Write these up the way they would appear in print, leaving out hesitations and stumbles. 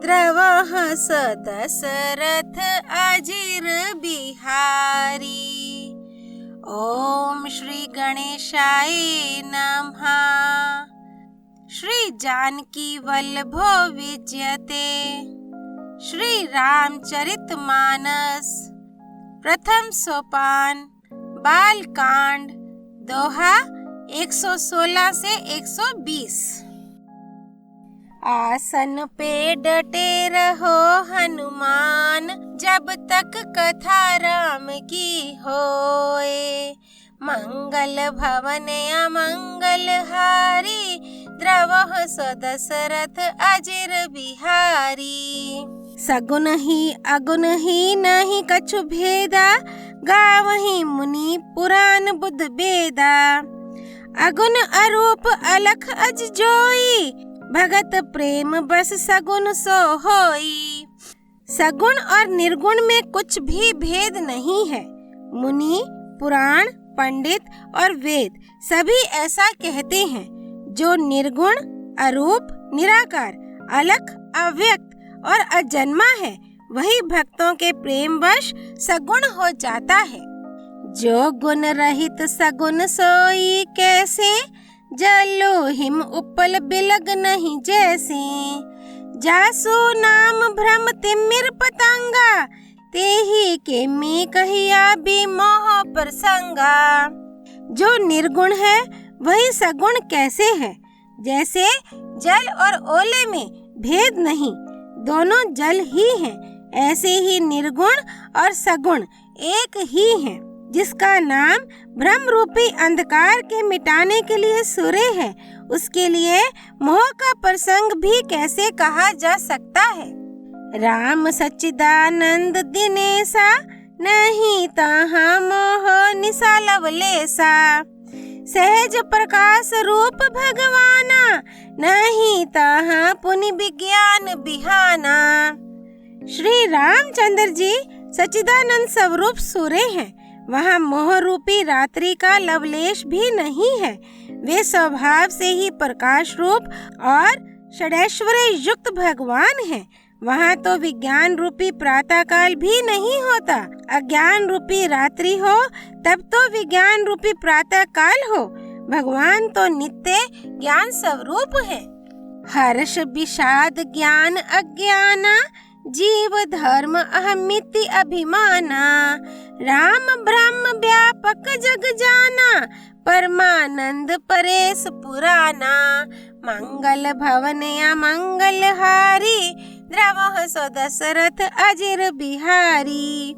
द्रवः स दशरथ अजिर बिहारी। ओम श्री गणेशाय नमः। श्री जानकी वल्लभो विजयते। श्री रामचरितमानस प्रथम सोपान बालकांड दोहा 116 से 120। आसन पे डटे रहो हनुमान, जब तक कथा राम की होए। मंगल भवन अमंगल हारी, द्रवः स दशरथ अजिर बिहारी। सगुन ही अगुन ही नहीं कछु भेदा, गावहीं मुनि पुराण बुध बेदा। अगुन अरूप अलख अज जोई, भगत प्रेम बस सगुन सो होई। सगुण और निर्गुण में कुछ भी भेद नहीं है। मुनि, पुराण, पंडित और वेद सभी ऐसा कहते हैं। जो निर्गुण, अरूप, निराकार, अलख, अव्यक्त और अजन्मा है, वही भक्तों के प्रेमवश सगुण हो जाता है। जो गुण रहित सगुन सोई कैसे, जलो हिम उपल बिलग नहीं जैसे। जासु नाम भ्रम तिमिर पतंगा, तेहि के में कहिया भी मोह प्रसंगा। जो निर्गुण है वही सगुण कैसे है। जैसे जल और ओले में भेद नहीं, दोनों जल ही हैं, ऐसे ही निर्गुण और सगुण एक ही हैं। जिसका नाम भ्रम रूपी अंधकार के मिटाने के लिए सूर्य है, उसके लिए मोह का प्रसंग भी कैसे कहा जा सकता है। राम सच्चिदानंद दिनेसा, नहीं तहाँ मोह निसा लवलेसा। सहज प्रकाश रूप भगवाना, नहीं तहाँ पुनि विज्ञान बिहाना। श्री रामचंद्र जी सच्चिदानंद स्वरूप सूर्य हैं। वहाँ मोह रूपी रात्रि का लवलेश भी नहीं है। वे स्वभाव से ही प्रकाश रूप और षडैश्वर्य युक्त भगवान हैं। वहाँ तो विज्ञान रूपी प्रातः काल भी नहीं होता। अज्ञान रूपी रात्रि हो तब तो विज्ञान रूपी प्रातः काल हो। भगवान तो नित्य ज्ञान स्वरूप है। हर्ष विषाद ज्ञान अज्ञाना, जीव धर्म अहमिति अभिमाना। राम ब्रह्म व्यापक जग जाना, परमानंद परेश पुराना। मंगल भवन अमंगल हारी, द्रवः स दशरथ अजिर बिहारी।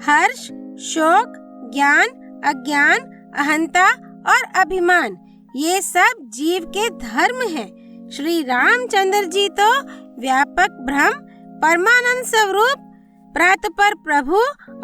हर्ष, शोक, ज्ञान, अज्ञान, अहंता और अभिमान, ये सब जीव के धर्म हैं। श्री रामचंद्र जी तो व्यापक ब्रह्म, परमानंद स्वरूप, प्रातपर प्रभु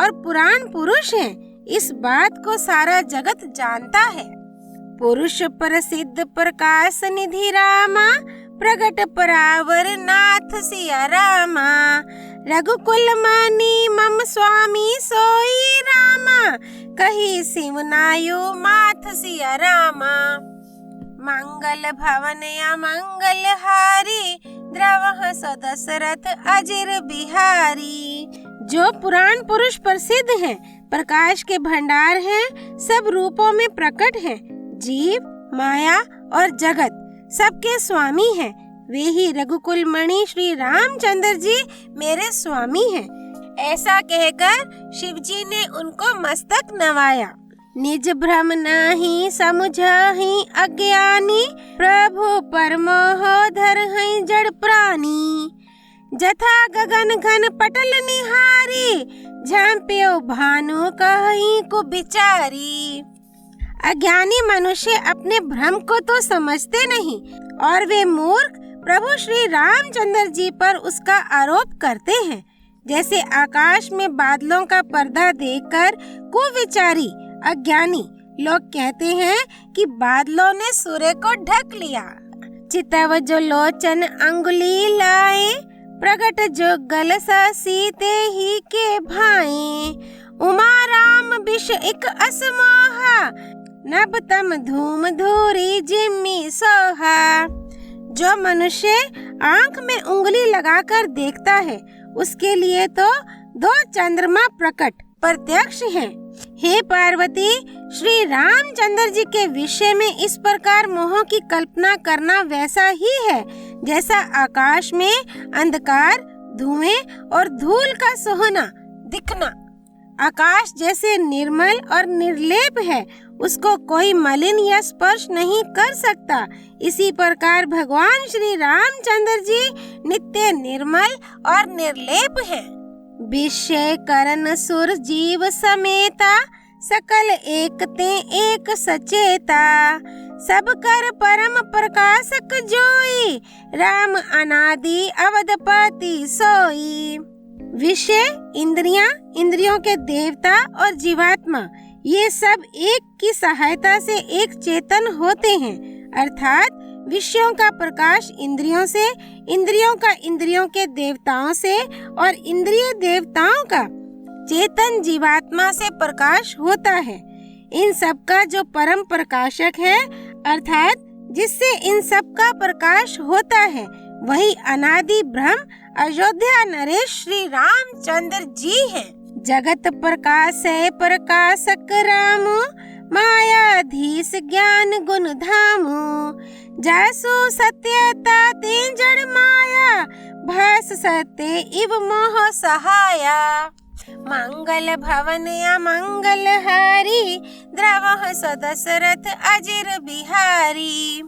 और पुराण पुरुष हैं। इस बात को सारा जगत जानता है। पुरुष प्रसिद्ध प्रकाश निधि रामा, प्रगट परावर नाथ सिया रामा। रघुकुल मणि मम स्वामी सोई रामा, कही सिवनायु माथ सिया रामा। मंगल भवन अमंगल हारी, द्रवः स दशरथ अजिर बिहारी। जो पुराण पुरुष प्रसिद्ध हैं, प्रकाश के भंडार हैं, सब रूपों में प्रकट हैं, जीव, माया और जगत सबके स्वामी हैं। वे ही रघुकुल मणि श्री रामचंद्र जी मेरे स्वामी हैं। ऐसा कहकर शिव जी ने उनको मस्तक नवाया। निज भ्रम नहीं समुझहि अज्ञानी, प्रभु परमोह धरहि जड़ प्राणी। जथा गगन घन पटल निहारी, झांप्यो भानु कहीं को बिचारी। अज्ञानी मनुष्य अपने भ्रम को तो समझते नहीं और वे मूर्ख प्रभु श्री रामचंद्र जी पर उसका आरोप करते हैं। जैसे आकाश में बादलों का पर्दा देखकर कुविचारी अज्ञानी लोग कहते हैं कि बादलों ने सूर्य को ढक लिया। चितव जो लोचन अंगुली लाए, प्रगट जो गल सीते ही के भाए। उमा राम विष एक असमोहा, नभ तम धूम धूरी जिम्मी सोहा। जो मनुष्य आंख में उंगली लगाकर देखता है, उसके लिए तो 2 चंद्रमा प्रत्यक्ष हैं। हे पार्वती, श्री रामचंद्र जी के विषय में इस प्रकार मोह की कल्पना करना वैसा ही है जैसा आकाश में अंधकार, धुएं और धूल का सोहना दिखना। आकाश जैसे निर्मल और निर्लेप है, उसको कोई मलिन या स्पर्श नहीं कर सकता। इसी प्रकार भगवान श्री रामचंद्र जी नित्य निर्मल और निर्लेप हैं। विषय करण सुर जीव समेता, सकल एकते एक सचेता। सब कर परम प्रकाशक जोई, राम अनादि अवधपति सोई। विषय, इंद्रियां, इंद्रियों के देवता और जीवात्मा, ये सब एक की सहायता से एक चेतन होते हैं। अर्थात विषयों का प्रकाश इंद्रियों से, इंद्रियों का इंद्रियों के देवताओं से और इंद्रिय देवताओं का चेतन जीवात्मा से प्रकाश होता है। इन सब का जो परम प्रकाशक है, अर्थात जिससे इन सब का प्रकाश होता है, वही अनादि ब्रह्म अयोध्या नरेश श्री रामचंद्र जी हैं। जगत प्रकाश है प्रकाशक राम, मायाधीश ज्ञान गुण धामु। जैसो सत्यता ते जड़ माया, भास सत्य इव मोह सहाया। मंगल भवन अमंगल हारी, द्रवः सदशरथ अजिर बिहारी।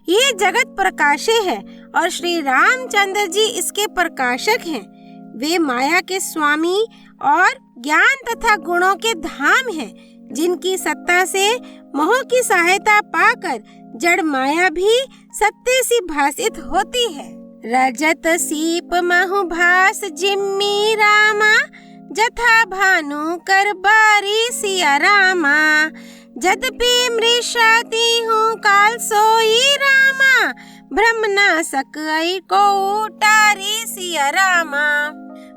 ये जगत प्रकाशे है और श्री रामचंद्र जी इसके प्रकाशक हैं। वे माया के स्वामी और ज्ञान तथा गुणों के धाम हैं, जिनकी सत्ता से मोह की सहायता पाकर जड़ माया भी सत्य सी भासित होती है। रजत सीप महु भास जिम्मी रामा, जथा भानु कर बारी सिया रामा। जदपि मृषाती हूँ काल सोई रामा, ब्रह्म नासक को उटारी सिया रामा।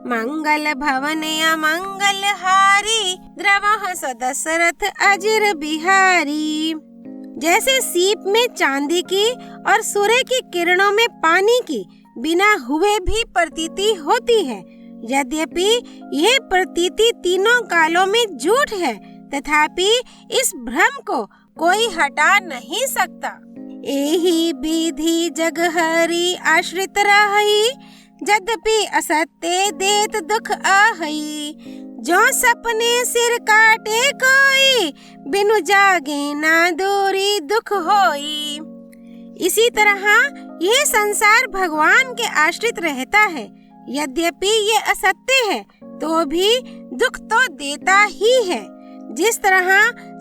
मंगल भवन अमंगल हारी, द्रवः सदशरथ अजिर बिहारी। जैसे सीप में चांदी की और सूर्य की किरणों में पानी की बिना हुए भी प्रतीति होती है। यद्यपि यह प्रतीति तीनों कालों में झूठ है, तथापि इस भ्रम को कोई हटा नहीं सकता। एही विधि जग हरि आश्रित रही, यद्यपि असत्य देत दुख आहई। जो सपने सिर काटे कोई, बिनु जागे ना दूरी दुख होई। इसी तरह यह संसार भगवान के आश्रित रहता है। यद्यपि ये असत्य है तो भी दुख तो देता ही है। जिस तरह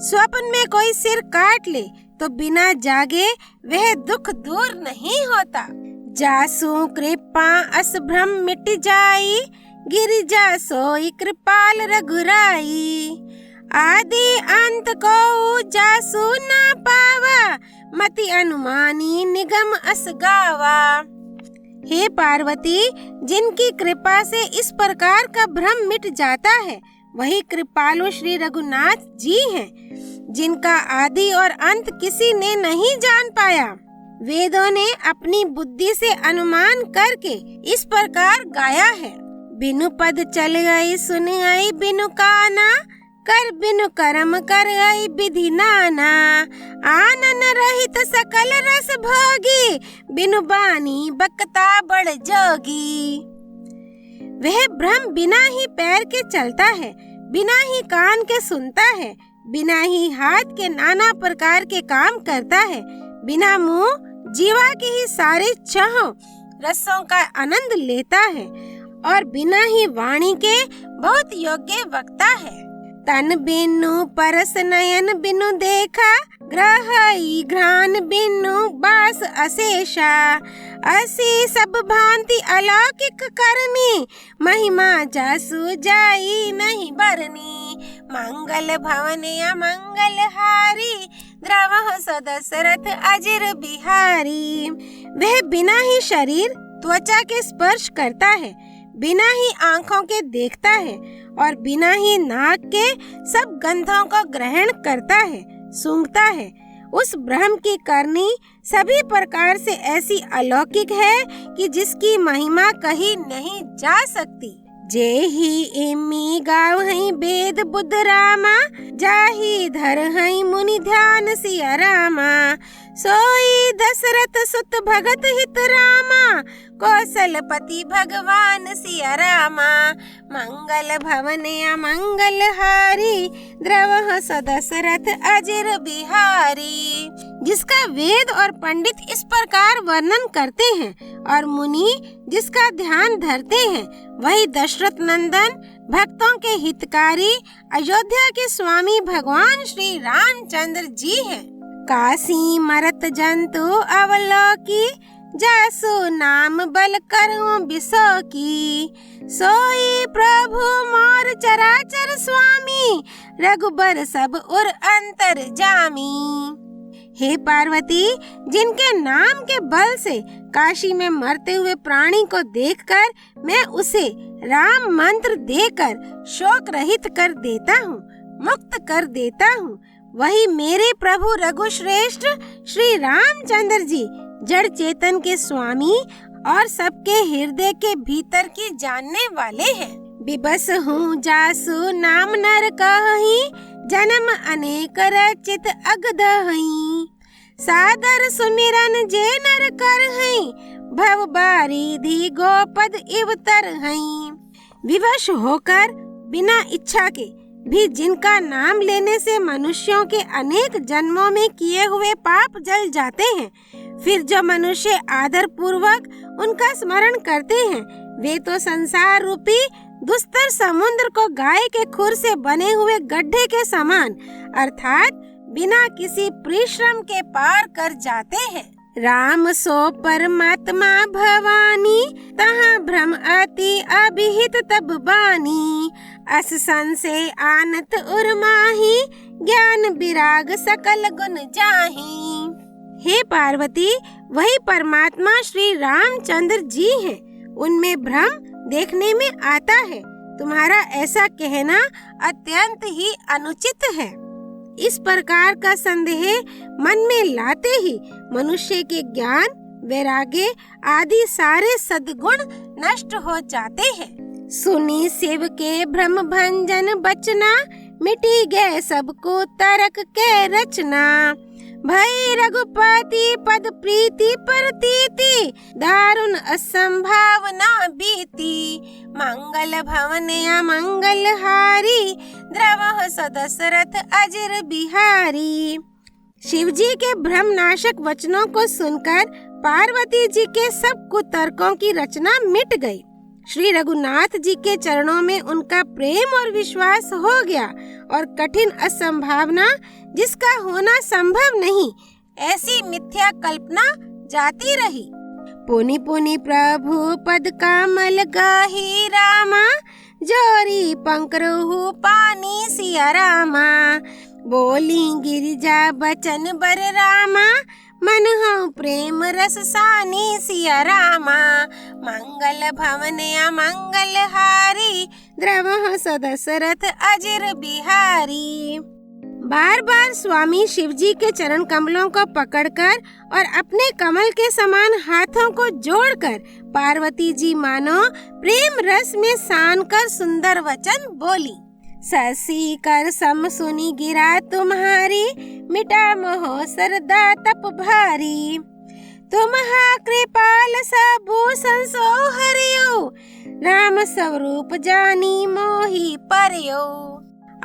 स्वप्न में कोई सिर काट ले तो बिना जागे वह दुख दूर नहीं होता। जासु कृपा अस भ्रम मिट जाई, गिरिजा सोई कृपाल रघुराई। आदि अंत को जासु न पावा, मति अनुमानी निगम अस गावा। हे पार्वती, जिनकी कृपा से इस प्रकार का भ्रम मिट जाता है, वही कृपालु श्री रघुनाथ जी हैं, जिनका आदि और अंत किसी ने नहीं जान पाया। वेदों ने अपनी बुद्धि से अनुमान करके इस प्रकार गाया है। बिनु पद चल गई सुन आई बिनु काना, कर बिनु कर्म कर गई विधि नाना। आनन रहित सकल रस भोगी, बिनु बानी बकता बड़ जोगी। वह ब्रह्म बिना ही पैर के चलता है, बिना ही कान के सुनता है, बिना ही हाथ के नाना प्रकार के काम करता है, बिना मुंह जीवा के ही सारे चाहों रसों का आनंद लेता है और बिना ही वाणी के बहुत योग्य वक्ता है। तन बिनु परस नयन बिनु देखा, ग्रहई घ्राण बिनु बास अशेषा। असी सब भांति अलौकिक करनी, महिमा जासु जाई नहीं बरनी। मंगल भवन अमंगल हारी, द्रवः सदशरथ अजिर बिहारी। वह बिना ही शरीर त्वचा के स्पर्श करता है, बिना ही आँखों के देखता है और बिना ही नाक के सब गंधों को ग्रहण करता है, सूंघता है उस ब्रह्म की करनी सभी प्रकार से ऐसी अलौकिक है कि जिसकी महिमा कही नहीं जा सकती। जे ही इम्मी गाव हई वेद बुद्ध रामा, जाही धर हई मुनि ध्यान सिया रामा। सोई दशरथ सुत भगत हित रामा, कौशलपति भगवान सिया रामा। मंगल भवन अमंगल हारी, द्रवह सदशरथ अजिर बिहारी। जिसका वेद और पंडित इस प्रकार वर्णन करते हैं और मुनि जिसका ध्यान धरते हैं, वही दशरथ नंदन भक्तों के हितकारी अयोध्या के स्वामी भगवान श्री रामचंद्र जी हैं। काशी मरत जंतु अवलोकी, जासु नाम बल करूं बिसो की। सोई प्रभु मोर चराचर स्वामी, रघुबर सब उर अंतर जामी। हे पार्वती, जिनके नाम के बल से काशी में मरते हुए प्राणी को देखकर मैं उसे राम मंत्र देकर शोक रहित कर देता हूँ, मुक्त कर देता हूँ, वही मेरे प्रभु रघुश्रेष्ठ श्री रामचंद्र जी जड़ चेतन के स्वामी और सबके हृदय के भीतर की जानने वाले हैं। बिबस हूँ जासु नाम नर कहि, जन्म अनेक रचित अगदहि। सादर सुमिरन जे नर करहि, भव बारिधि गोपद इवतर हई। विवश होकर बिना इच्छा के भी जिनका नाम लेने से मनुष्यों के अनेक जन्मों में किए हुए पाप जल जाते हैं, फिर जो मनुष्य आदर पूर्वक उनका स्मरण करते हैं, वे तो संसार रूपी दुस्तर समुद्र को गाय के खुर से बने हुए गड्ढे के समान अर्थात बिना किसी परिश्रम के पार कर जाते हैं। राम सो परमात्मा भवानी, तहाँ भ्रम अति अभिहित तब बानी। अस संशय आनत उर्माही, ज्ञान विराग सकल गुण जाही। हे पार्वती, वही परमात्मा श्री रामचंद्र जी हैं। उनमें भ्रम देखने में आता है। तुम्हारा ऐसा कहना अत्यंत ही अनुचित है। इस प्रकार का संदेह मन में लाते ही मनुष्य के ज्ञान, वैराग्य आदि सारे सद्गुण नष्ट हो जाते हैं। सुनी शिव के भ्रम भंजन बचना, मिटी गए सबको तरक के रचना। भई रघुपति पद प्रीति प्रतीति, दारुण असंभावना बीती। मंगल भवन अमंगल हारी, द्रवह सदशरथ अजिर बिहारी। शिव जी के भ्रमनाशक वचनों को सुनकर पार्वती जी के सब कुतर्कों की रचना मिट गई। श्री रघुनाथ जी के चरणों में उनका प्रेम और विश्वास हो गया और कठिन असंभावना जिसका होना संभव नहीं, ऐसी मिथ्या कल्पना जाती रही। पुनि पुनि प्रभु पद कमल गाही रामा, जोरी पंकरहु पानी सिया रामा। बोली गिरिजा बचन बर रामा, मन हूँ प्रेम रस सानी सिया रामा। मंगल भवन अमंगल हारी, द्रवह सदशरथ अजिर बिहारी। बार बार स्वामी शिव जी के चरण कमलों को पकड़कर और अपने कमल के समान हाथों को जोड़कर पार्वती जी मानो प्रेम रस में सान कर सुंदर वचन बोली। ससी कर सम सुनी गिरा तुम्हारी, मिटा मोह सरदा तप भारी। तुम्हा कृपाल सबू संसो हरियो, राम स्वरूप जानी मोही परियो।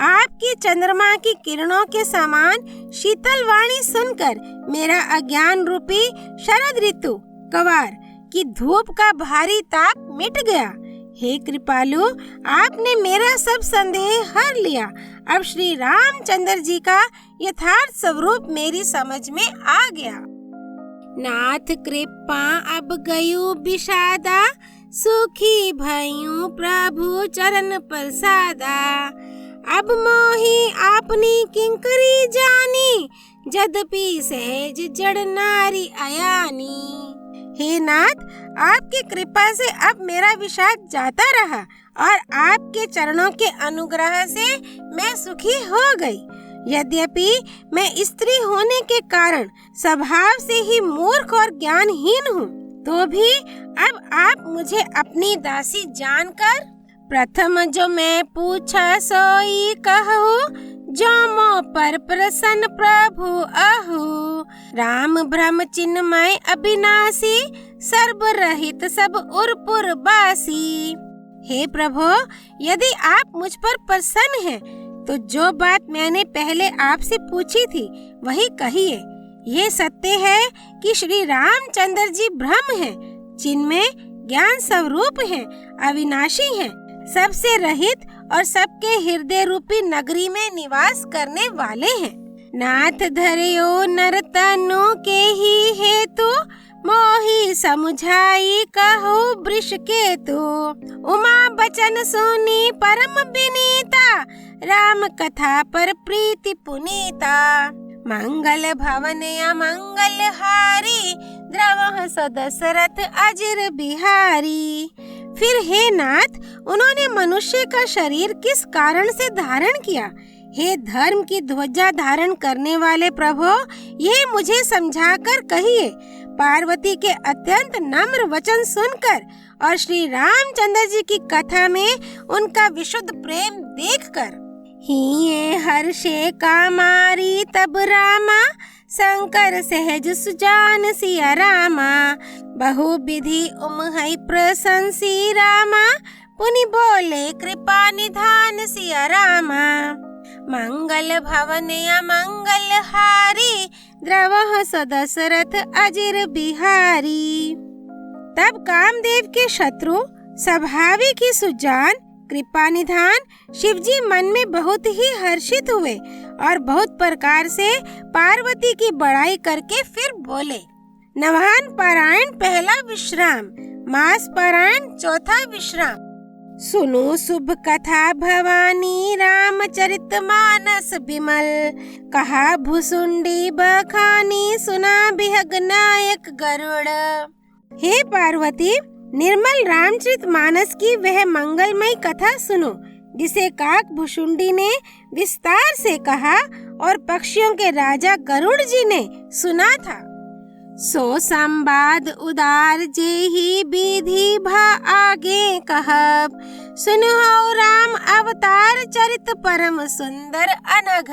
आपकी चंद्रमा की किरणों के समान शीतल वाणी सुनकर मेरा अज्ञान रूपी शरद ऋतु कवार की धूप का भारी ताप मिट गया। हे कृपालु, आपने मेरा सब संदेह हर लिया। अब श्री रामचंद्र जी का यथार्थ स्वरूप मेरी समझ में आ गया। नाथ कृपा अब गयु विषादा, सुखी भयु प्रभु चरण प्रसादा। अब मोही आपनी किंकरी जानी, जदपि सहज जड़ नारी अयानी। हे नाथ, आपकी कृपा से अब मेरा विषाद जाता रहा और आपके चरणों के अनुग्रह से मैं सुखी हो गई। यद्यपि मैं स्त्री होने के कारण स्वभाव से ही मूर्ख और ज्ञानहीन हूँ, तो भी अब आप मुझे अपनी दासी जानकर प्रथम जो मैं पूछा सोई कहूँ, जो मो पर प्रसन्न प्रभु अहु। राम ब्रह्म चिन्मय अविनाशी, सर्व रहित सब उरपुर बासी। हे प्रभु, यदि आप मुझ पर प्रसन्न हैं, तो जो बात मैंने पहले आपसे पूछी थी वही कहिए। ये सत्य है कि श्री रामचंद्र जी ब्रह्म हैं, जिनमें ज्ञान स्वरूप हैं, अविनाशी हैं, सबसे रहित और सबके हृदय रूपी नगरी में निवास करने वाले हैं। नाथ धर्यो नर तनु के ही हेतु, मोहि समुझाई कहु वृष केतु। उमा बचन सुनी परम विनीता, राम कथा पर प्रीति पुनीता। मंगल भवन अमंगल हारी, द्रवः सो दशरथ अजिर बिहारी। फिर हे नाथ, उन्होंने मनुष्य का शरीर किस कारण से धारण किया? हे धर्म की ध्वजा धारण करने वाले प्रभु, ये मुझे समझाकर कहिए। पार्वती के अत्यंत नम्र वचन सुनकर और श्री रामचंद्र जी की कथा में उनका विशुद्ध प्रेम देखकर हिये हर्षे कामारी तब रामा, शंकर सहज सुजान सिया रामा। बहु विधि उमहै प्रशंसी रामा, पुनि बोले कृपा निधान सिया रामा। मंगल भवन अमंगल हारी, द्रवः सो दशरथ अजिर बिहारी। तब कामदेव के शत्रु स्वाभाविक ही सुजान कृपा निधान शिवजी मन में बहुत ही हर्षित हुए और बहुत प्रकार से पार्वती की बड़ाई करके फिर बोले। नवान पारायण पहला विश्राम, मास पारायण चौथा विश्राम। सुनो शुभ कथा भवानी, रामचरित मानस विमल। कहा भुसुंडी बखानी, सुना बिहग नायक गरुड़। हे पार्वती, निर्मल रामचरित मानस की वह मंगलमय कथा सुनो, जिसे काक भुसुंडी ने विस्तार से कहा और पक्षियों के राजा गरुड़ जी ने सुना था। सो संवाद उदार जेहि विधि भा आगे कहब, सुनहो राम अवतार चरित परम सुंदर अनघ।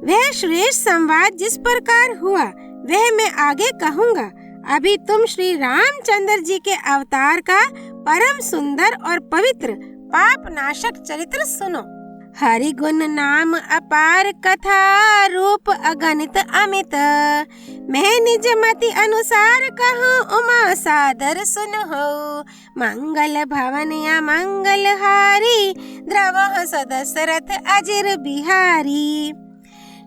वह श्रेष्ठ संवाद जिस प्रकार हुआ वह मैं आगे कहूँगा। अभी तुम श्री रामचंद्र जी के अवतार का परम सुंदर और पवित्र पाप नाशक चरित्र सुनो। हरि गुण नाम अपार कथा, रूप अगणित अमित। मैं निज मति अनुसार कहूँ, उमा सादर सुनहो। मंगल भवन अमंगल हारी, द्रवः सो दशरथ अजिर बिहारी।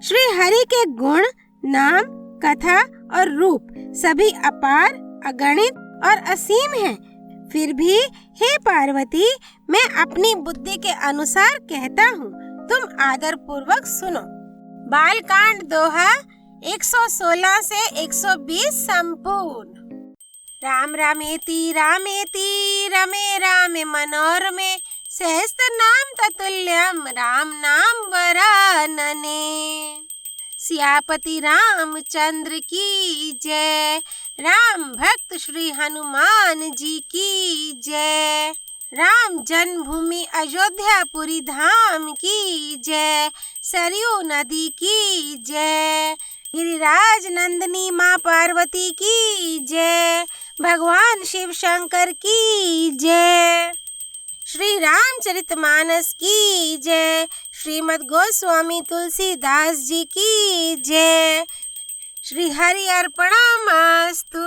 श्री हरि के गुण, नाम, कथा और रूप सभी अपार, अगणित और असीम हैं। फिर भी हे पार्वती, मैं अपनी बुद्धि के अनुसार कहता हूँ, तुम आदर पूर्वक सुनो। बालकांड दोहा 116 से 120 संपूर्ण। राम रामेति रामेति रमे रामे मनोरमे, सहस्त्र नाम ततुल्यम राम नाम वरानने। सियापति रामचंद्र की जय, राम भक्त श्री हनुमान जी की जय। राम जन्मभूमि अयोध्यापुरी धाम की जय, सरयू नदी की जय। गिरिराज नंदिनी माँ पार्वती की जय, भगवान शिव शंकर की जय। श्री रामचरितमानस की जय, श्रीमद् गोस्वामी तुलसीदास जी की जय। श्री हरि अर्पणमस्तु।